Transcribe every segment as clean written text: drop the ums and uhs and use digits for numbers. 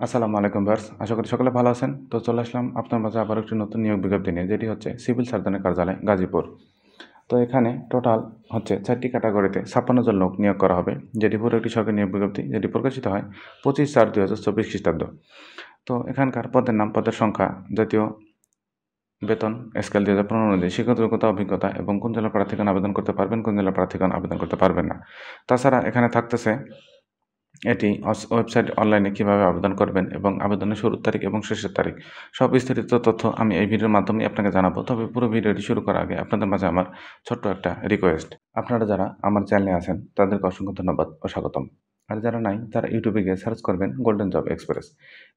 আসসালামু আলাইকুম ভিউয়ার্স, আশা করি সকলে ভালো আছেন। তো চলে আসলাম আপনার মাঝে আবার একটি নতুন নিয়োগ বিজ্ঞপ্তি নিয়ে, যেটি হচ্ছে সিভিল সার্জনের কার্যালয় গাজীপুর। তো এখানে টোটাল হচ্ছে 4টি ক্যাটাগরিতে 56 জন লোক নিয়োগ করা হবে, যেটি পুরো একটি সরকারি নিয়োগ বিজ্ঞপ্তি, যেটি প্রকাশিত হয় 25/4/2024 খ্রিস্টাব্দ। তো এখানকার পদের নাম, পদের সংখ্যা, জাতীয় বেতন স্কেল 2015 অনুযায়ী শিক্ষাগত যোগ্যতা, অভিজ্ঞতা এবং কোন জেলার প্রার্থীগণ আবেদন করতে পারবেন, কোন জেলার প্রার্থীগণ আবেদন করতে পারবেন না। তাছাড়া এখানে থাকতেছে এটি ওয়েবসাইট অনলাইনে কিভাবে আবেদন করবেন এবং আবেদনের শুরুর তারিখ এবং শেষের তারিখ, সব বিস্তারিত তথ্য আমি এই ভিডিওর মাধ্যমে আপনাকে জানাবো। তবে পুরো ভিডিওটি শুরু করার আগে আপনাদের মাঝে আমার ছোট্ট একটা রিকোয়েস্ট। আপনারা যারা আমার চ্যানেলে আছেন তাদেরকে অসংখ্য ধন্যবাদ ও স্বাগতম। আর যারা নাই তারা ইউটিউবে গিয়ে সার্চ করবেন গোল্ডেন জব এক্সপ্রেস।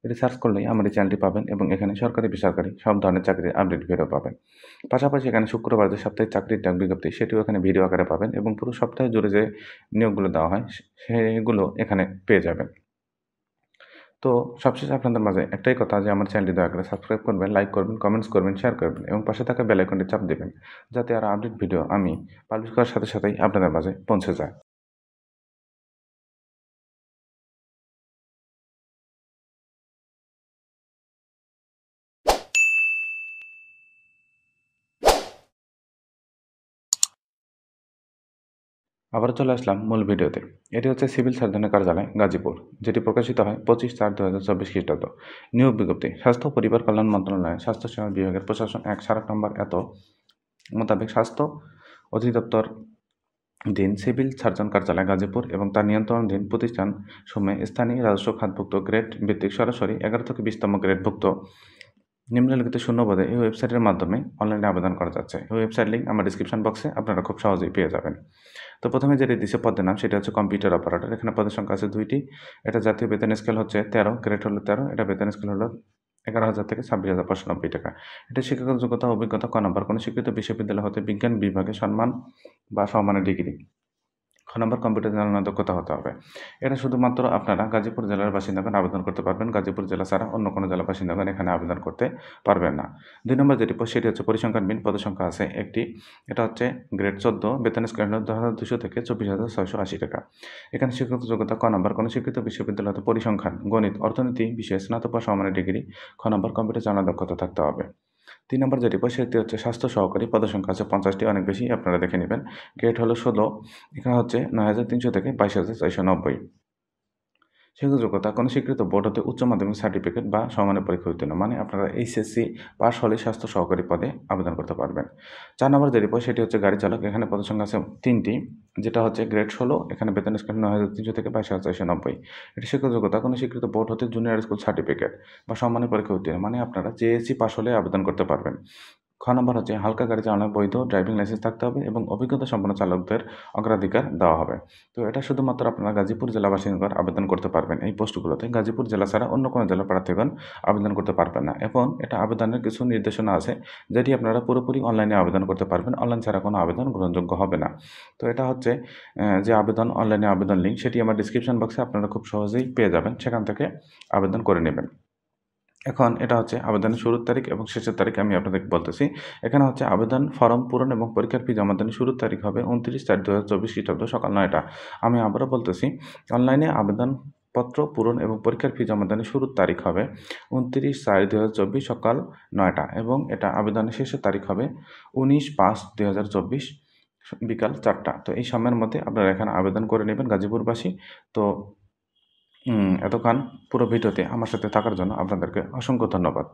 এটি সার্চ করলেই আমার এই চ্যানেলটি পাবেন এবং এখানে সরকারি বেসরকারি সব ধরনের চাকরির আপডেট ভিডিও পাবেন। পাশাপাশি এখানে শুক্রবার যে সাপ্তাহিক চাকরির ডাক বিজ্ঞপ্তি, সেটিও এখানে ভিডিও আকারে পাবেন এবং পুরো সপ্তাহ জুড়ে যে নিয়োগগুলো দেওয়া হয় সেগুলো এখানে পেয়ে যাবেন। তো সবশেষে আপনাদের মাঝে একটাই কথা, যে আমার চ্যানেলটি দয়া করে সাবস্ক্রাইব করবেন, লাইক করবেন, কমেন্টস করবেন, শেয়ার করবেন এবং পাশে থাকা বেল আইকনটি চাপ দিবেন, যাতে আরও আপডেট ভিডিও আমি পাবলিশ করার সাথে সাথেই আপনাদের মাঝে পৌঁছে যায়। আবারও চলে আসলাম মূল ভিডিওতে। এটি হচ্ছে সিভিল সার্জনের কার্যালয় গাজীপুর, যেটি প্রকাশিত হয় 25/4/2024 খ্রিস্টাব্দ। নিয়োগ বিজ্ঞপ্তি: স্বাস্থ্য ও পরিবার কল্যাণ মন্ত্রণালয় স্বাস্থ্যসেবা বিভাগের প্রশাসন 1 সারাক নম্বর এত মোতাবেক স্বাস্থ্য অধিদপ্তর দিন সিভিল সার্জন কার্যালয় গাজীপুর এবং তার নিয়ন্ত্রণাধীন প্রতিষ্ঠানসমূহে স্থানীয় রাজস্ব খাতভুক্ত গ্রেড ভিত্তিক সরাসরি 11 থেকে 20তম গ্রেডভুক্ত নিম্নলিখিত শূন্যপদে এই ওয়েবসাইটের মাধ্যমে অনলাইনে আবেদন করা যাচ্ছে। এই ওয়েবসাইট লিঙ্ক আমার ডিসক্রিপশন বক্সে আপনারা খুব সহজেই পেয়ে যাবেন। তো প্রথমে যেটি দিচ্ছে পদের নাম, সেটা হচ্ছে কম্পিউটার অপারেটর। এখানে পদের সংখ্যা আছে 2টি। এটা জাতীয় বেতন স্কেল হচ্ছে 13, গ্রেড হলো 13। এটা বেতন স্কেল হলো 11,000 থেকে 26,590 টাকা। এটা শিক্ষাগত যোগ্যতা অভিজ্ঞতা ক নম্বর, কোনো স্বীকৃত বিশ্ববিদ্যালয় হতে বিজ্ঞান বিভাগে সম্মান বা সমমানের ডিগ্রি। খ নম্বর, কম্পিউটার চালানোর দক্ষতা হতে হবে। এটা শুধুমাত্র আপনারা গাজীপুর জেলার বাসিন্দাগণ আবেদন করতে পারবেন। গাজীপুর জেলা ছাড়া অন্য কোনো জেলার বাসিন্দাগণ এখানে আবেদন করতে পারবেন না। 2 নম্বর যেটি সেটি হচ্ছে পরিসংখ্যানবিদ। পদের সংখ্যা আছে 1টি। এটা হচ্ছে গ্রেড 14, বেতন স্কেল হলো 10,200 থেকে 24,680 টাকা। এখানে শিক্ষাগত যোগ্যতা ক নম্বর, কোনো স্বীকৃত বিশ্ববিদ্যালয় হতে পরিসংখ্যান, গণিত, অর্থনীতি বিষয়ে স্নাতক বা সমমানের ডিগ্রি। খ নম্বর, কম্পিউটার চালানোর দক্ষতা থাকতে হবে। 3 নম্বর যেটি সেটি হচ্ছে স্বাস্থ্য সহকারী। পদের সংখ্যা আছে 50টি, অনেক বেশি, আপনারা দেখে নেবেন। গ্রেড হলো 16। এখানে হচ্ছে 9,300 থেকে 22,490। শিক্ষাগত যোগ্যতা: কোনো স্বীকৃত বোর্ড হতে উচ্চ মাধ্যমিক সার্টিফিকেট বা সমমানের পরীক্ষা উত্তীর্ণ, মানে আপনারা এইচএসসি পাস হলেই স্বাস্থ্য সহকারী পদে আবেদন করতে পারবেন। 4 নম্বর যেটি সেটি হচ্ছে গাড়ি চালক। এখানে পদের সংখ্যা আছে 3টি, যেটা হচ্ছে গ্রেড 16। এখানে বেতন স্কেল 9,300 থেকে 22,490। এটি শিক্ষাগত যোগ্যতা: কোনো স্বীকৃত বোর্ড হতে জুনিয়র স্কুল সার্টিফিকেট বা সমমানের পরীক্ষা উত্তীর্ণ, মানে আপনারা জেএসসি পাস হলে আবেদন করতে পারবেন। খ নম্বর হচ্ছে হালকা গাড়ি চালানোর বৈধ ড্রাইভিং লাইসেন্স থাকতে হবে এবং অভিজ্ঞতা সম্পন্ন চালকদের অগ্রাধিকার দেওয়া হবে। তো এটা শুধুমাত্র আপনারা গাজীপুর জেলা বাসিন্দাগণ আবেদন করতে পারবেন এই পোস্টগুলোতে। গাজীপুর জেলা ছাড়া অন্য কোনো জেলার প্রার্থীগণ আবেদন করতে পারবেন না। এবং এটা আবেদনের কিছু নির্দেশনা আছে, যেটি আপনারা পুরোপুরি অনলাইনে আবেদন করতে পারবেন। অনলাইন ছাড়া কোনো আবেদন গ্রহণযোগ্য হবে না। তো এটা হচ্ছে যে আবেদন, অনলাইনে আবেদন লিঙ্ক, সেটি আমার ডিসক্রিপশন বক্সে আপনারা খুব সহজেই পেয়ে যাবেন। সেখান থেকে আবেদন করে নেবেন। এখন এটা হচ্ছে আবেদনের শুরুর তারিখ এবং শেষের তারিখ আমি আপনাদেরকে বলতেছি। এখানে হচ্ছে আবেদন ফরম পূরণ এবং পরীক্ষার ফি জমাদানের শুরুর তারিখ হবে 29/4/2024 খ্রিস্টাব্দ সকাল 9টা। আমি আবারও বলতেছি, অনলাইনে আবেদনপত্র পূরণ এবং পরীক্ষার ফি জমাদানের শুরুর তারিখ হবে 29/4/2024 সকাল 9টা এবং এটা আবেদনের শেষের তারিখ হবে 19/5/2024 বিকাল 4টা। তো এই সময়ের মধ্যে আপনারা এখানে আবেদন করে নেবেন গাজীপুরবাসী। তো এতক্ষণ পুরো ভিডিওতে আমার সাথে থাকার জন্য আপনাদেরকে অসংখ্য ধন্যবাদ।